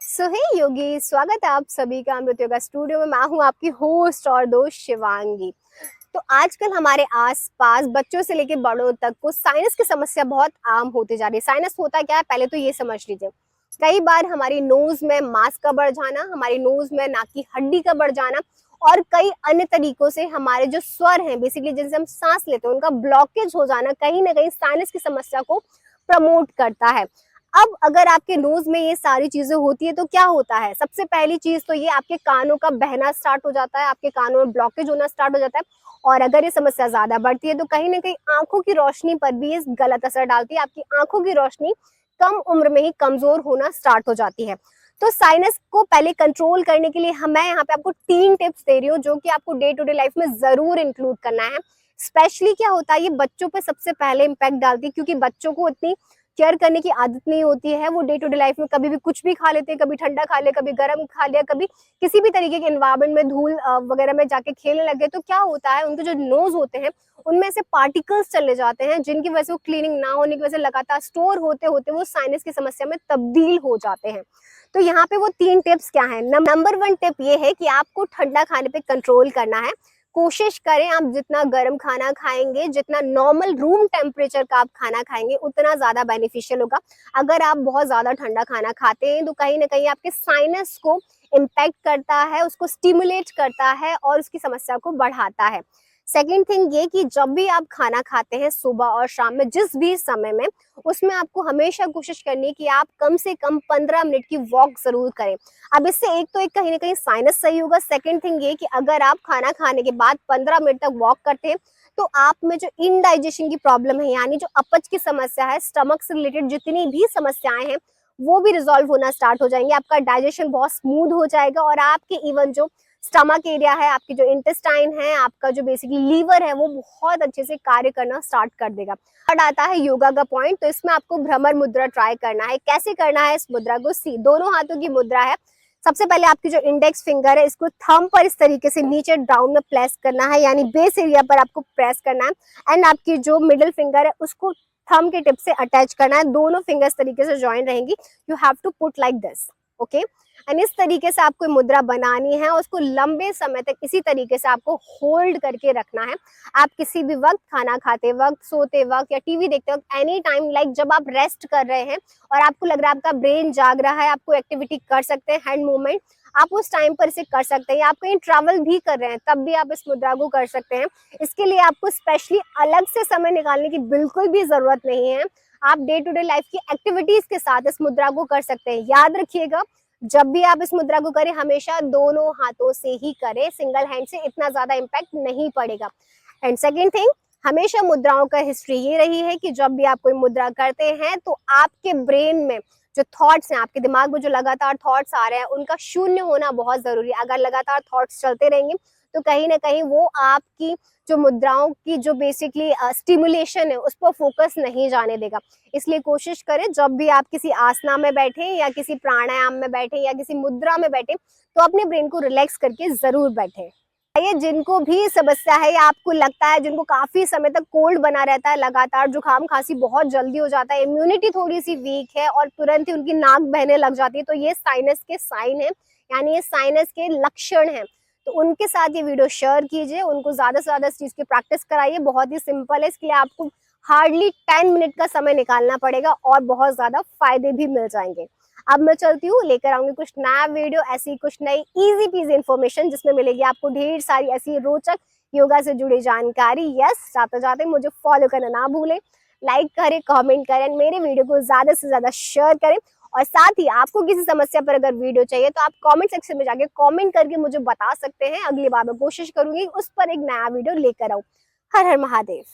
हे योगी, स्वागत है आप सभी का अमृत योगा स्टूडियो में। मैं हूं आपकी होस्ट और दोस्त शिवांगी। तो आजकल हमारे आसपास बच्चों से लेकर बड़ों तक को साइनस की समस्या बहुत आम होती जा रही है। साइनस होता क्या है, पहले तो ये समझ लीजिए। कई बार हमारी नोज में मांस का बढ़ जाना, हमारी नोज में नाक की हड्डी का बढ़ जाना और कई अन्य तरीकों से हमारे जो स्वर हैं, बेसिकली जिनसे हम सांस लेते हैं, उनका ब्लॉकेज हो जाना कहीं ना कहीं साइनस की समस्या को प्रमोट करता है। अब अगर आपके नोज में ये सारी चीजें होती है तो क्या होता है? सबसे पहली चीज तो ये आपके कानों का बहना स्टार्ट हो जाता है, आपके कानों में ब्लॉकेज होना स्टार्ट हो जाता है। और अगर ये समस्या ज्यादा बढ़ती है तो कहीं ना कहीं आंखों की रोशनी पर भी ये गलत असर डालती है। आपकी आंखों की रोशनी कम उम्र में ही कमजोर होना स्टार्ट हो जाती है। तो साइनस को पहले कंट्रोल करने के लिए मैं यहाँ पे आपको 3 टिप्स दे रही हूँ, जो कि आपको डे टू डे लाइफ में जरूर इंक्लूड करना है। स्पेशली क्या होता है, ये बच्चों पे सबसे पहले इम्पैक्ट डालती है, क्योंकि बच्चों को इतनी केयर करने की आदत नहीं होती है। वो डे टू डे लाइफ में कभी भी कुछ भी खा लेते हैं, कभी ठंडा खा लिया, कभी गर्म खा लिया, कभी किसी भी तरीके के एनवायरमेंट में धूल वगैरह में जाके खेलने लगे। तो क्या होता है, उनके जो नोज होते हैं उनमें से पार्टिकल्स चले जाते हैं, जिनकी वजह से वो क्लीनिंग ना होने की वजह से लगातार स्टोर होते होते वो साइनस की समस्या में तब्दील हो जाते हैं। तो यहाँ पे वो 3 टिप्स क्या है। नंबर 1 टिप ये है कि आपको ठंडा खाने पे कंट्रोल करना है। कोशिश करें, आप जितना गर्म खाना खाएंगे, जितना नॉर्मल रूम टेम्परेचर का आप खाना खाएंगे, उतना ज्यादा बेनिफिशियल होगा। अगर आप बहुत ज्यादा ठंडा खाना खाते हैं तो कहीं ना कहीं आपके साइनस को इम्पैक्ट करता है, उसको स्टिमुलेट करता है और उसकी समस्या को बढ़ाता है। सेकेंड थिंग ये कि जब भी आप खाना खाते हैं, सुबह और शाम में, जिस भी समय में, उसमें आपको हमेशा कोशिश करनी है कि आप कम से कम 15 मिनट की वॉक जरूर करें। अब इससे एक तो एक कहीं ना कहीं साइनस सही होगा। सेकंड थिंग ये कि अगर आप खाना खाने के बाद 15 मिनट तक वॉक करते हैं तो आप में जो इनडाइजेशन की प्रॉब्लम है, यानी जो अपच की समस्या है, स्टमक से रिलेटेड जितनी भी समस्याएं हैं, वो भी रिजॉल्व होना स्टार्ट हो जाएंगे। आपका डाइजेशन बहुत स्मूथ हो जाएगा और आपके इवन जो स्टमक एरिया है, आपकी जो इंटेस्टाइन है, आपका जो बेसिकली लीवर है, वो बहुत अच्छे से कार्य करना स्टार्ट कर देगा। थर्ड आता है योगा का पॉइंट। तो इसमें आपको भ्रमर मुद्रा ट्राई करना है। कैसे करना है इस मुद्रा को? दोनों हाथों की मुद्रा है। सबसे पहले आपकी जो इंडेक्स फिंगर है, इसको थंब पर इस तरीके से नीचे डाउन में प्रेस करना है, यानी बेस एरिया पर आपको प्रेस करना है। एंड आपकी जो मिडिल फिंगर है उसको थंब के टिप से अटैच करना है। दोनों फिंगर्स तरीके से ज्वाइन रहेंगी। You have to put like this, okay. And इस तरीके से आपको मुद्रा बनानी है और उसको लंबे समय तक इसी तरीके से आपको होल्ड करके रखना है। आप किसी भी वक्त, खाना खाते वक्त, सोते वक्त या टीवी देखते वक्त, एनी टाइम, लाइक जब आप रेस्ट कर रहे हैं और आपको लग रहा है आपका ब्रेन जाग रहा है, आपको एक्टिविटी कर सकते हैं, हैंड मूवमेंट, आप उस टाइम पर इसे कर सकते हैं। आप कहीं ट्रैवल भी कर रहे हैं तब भी आप इस मुद्रा को कर सकते हैं। इसके लिए आपको स्पेशली अलग से समय निकालने की बिल्कुल भी जरूरत नहीं है। आप डे टू डे लाइफ की एक्टिविटीज के साथ इस मुद्रा को कर सकते हैं। याद रखिएगा, जब भी आप इस मुद्रा को करें, हमेशा दोनों हाथों से ही करें। सिंगल हैंड से इतना ज्यादा इम्पैक्ट नहीं पड़ेगा। एंड सेकेंड थिंग, हमेशा मुद्राओं का हिस्ट्री ये रही है कि जब भी आप कोई मुद्रा करते हैं तो आपके ब्रेन में जो थॉट्स हैं, आपके दिमाग में जो लगातार थॉट्स आ रहे हैं, उनका शून्य होना बहुत जरूरी है। अगर लगातार थॉट्स चलते रहेंगे तो कहीं ना कहीं वो आपकी जो मुद्राओं की जो बेसिकली स्टिमुलेशन है उस पर फोकस नहीं जाने देगा। इसलिए कोशिश करें, जब भी आप किसी आसना में बैठे या किसी प्राणायाम में बैठे या किसी मुद्रा में बैठे, तो अपने ब्रेन को रिलैक्स करके जरूर बैठे। ये जिनको भी समस्या है या आपको लगता है जिनको काफी समय तक कोल्ड बना रहता है, लगातार जुकाम खांसी बहुत जल्दी हो जाता है, इम्यूनिटी थोड़ी सी वीक है और तुरंत ही उनकी नाक बहने लग जाती है, तो ये साइनस के साइन है, यानी ये साइनस के लक्षण हैं। तो उनके साथ ये वीडियो शेयर कीजिए, उनको ज्यादा से ज्यादा इस चीज की प्रैक्टिस कराइए। बहुत ही सिंपल है, इसके लिए आपको हार्डली 10 मिनट का समय निकालना पड़ेगा और बहुत ज्यादा फायदे भी मिल जाएंगे। अब मैं चलती हूँ, लेकर आऊंगी कुछ नया वीडियो, ऐसी कुछ नई इजी पीजी इन्फॉर्मेशन जिसमें मिलेगी आपको ढेर सारी ऐसी रोचक योगा से जुड़ी जानकारी। यस, जाते जाते मुझे फॉलो करना ना भूलें, लाइक करें, कमेंट करें, मेरे वीडियो को ज्यादा से ज्यादा शेयर करें। और साथ ही आपको किसी समस्या पर अगर वीडियो चाहिए तो आप कमेंट सेक्शन में जाके कमेंट करके मुझे बता सकते हैं। अगली बार मैं कोशिश करूंगी उस पर एक नया वीडियो लेकर आऊं। हर हर महादेव।